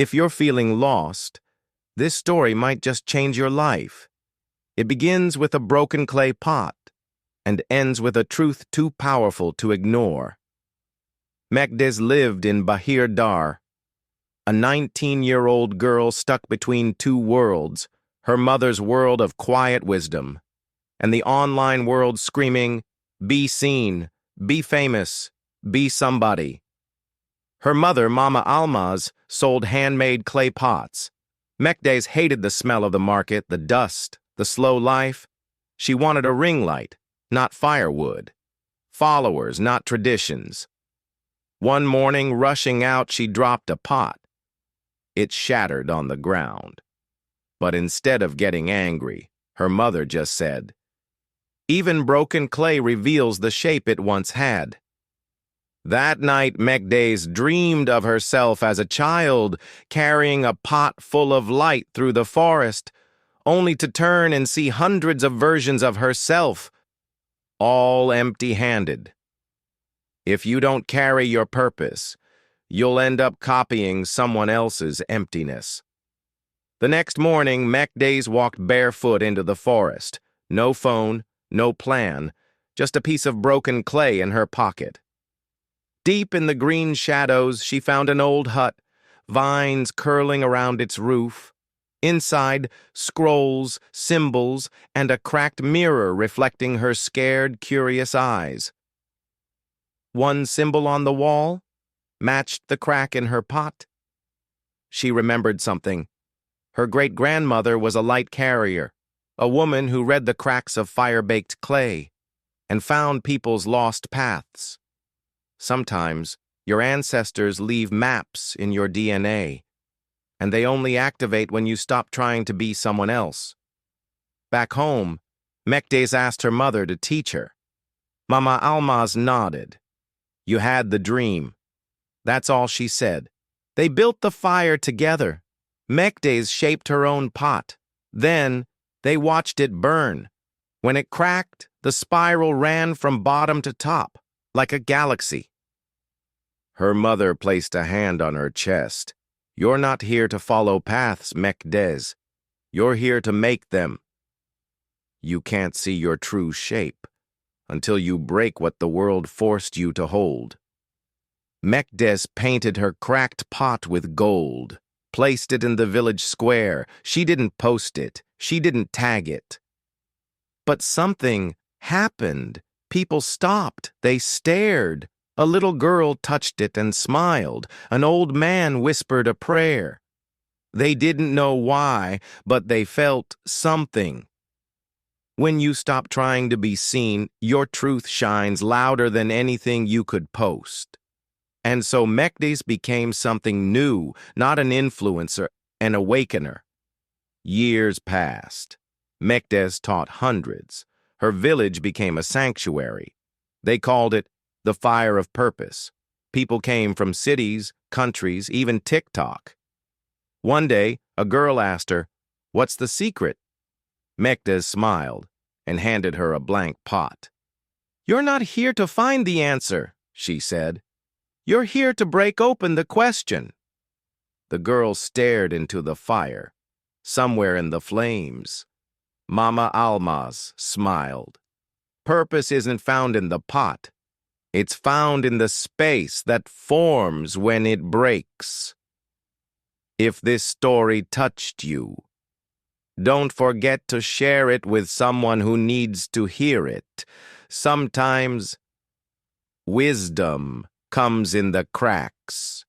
If you're feeling lost, this story might just change your life. It begins with a broken clay pot and ends with a truth too powerful to ignore. Mekdes lived in Bahir Dar, a 19-year-old girl stuck between two worlds, her mother's world of quiet wisdom, and the online world screaming, "Be seen, be famous, be somebody." Her mother, Mama Almaz, sold handmade clay pots. Mekdes hated the smell of the market, the dust, the slow life. She wanted a ring light, not firewood. Followers, not traditions. One morning, rushing out, she dropped a pot. It shattered on the ground. But instead of getting angry, her mother just said, "Even broken clay reveals the shape it once had." That night, Mekdes dreamed of herself as a child, carrying a pot full of light through the forest, only to turn and see hundreds of versions of herself, all empty-handed. If you don't carry your purpose, you'll end up copying someone else's emptiness. The next morning, Mekdes walked barefoot into the forest. No phone, no plan, just a piece of broken clay in her pocket. Deep in the green shadows, she found an old hut, vines curling around its roof. Inside, scrolls, symbols, and a cracked mirror reflecting her scared, curious eyes. One symbol on the wall matched the crack in her pot. She remembered something. Her great-grandmother was a light carrier, a woman who read the cracks of fire-baked clay and found people's lost paths. Sometimes, your ancestors leave maps in your DNA, and they only activate when you stop trying to be someone else. Back home, Mekdes asked her mother to teach her. Mama Almaz nodded. "You had the dream." That's all she said. They built the fire together. Mekdes shaped her own pot. Then, they watched it burn. When it cracked, the spiral ran from bottom to top, like a galaxy. Her mother placed a hand on her chest. "You're not here to follow paths, Mekdes. You're here to make them. You can't see your true shape until you break what the world forced you to hold." Mekdes painted her cracked pot with gold, placed it in the village square. She didn't post it. She didn't tag it. But something happened. People stopped. They stared. A little girl touched it and smiled. An old man whispered a prayer. They didn't know why, but they felt something. When you stop trying to be seen, your truth shines louder than anything you could post. And so Mekdes became something new, not an influencer, an awakener. Years passed. Mekdes taught hundreds. Her village became a sanctuary. They called it the Fire of Purpose. People came from cities, countries, even TikTok. One day, a girl asked her, "What's the secret?" Mekdes smiled and handed her a blank pot. "You're not here to find the answer," she said. "You're here to break open the question." The girl stared into the fire. Somewhere in the flames, Mama Almaz smiled. Purpose isn't found in the pot. It's found in the space that forms when it breaks. If this story touched you, don't forget to share it with someone who needs to hear it. Sometimes wisdom comes in the cracks.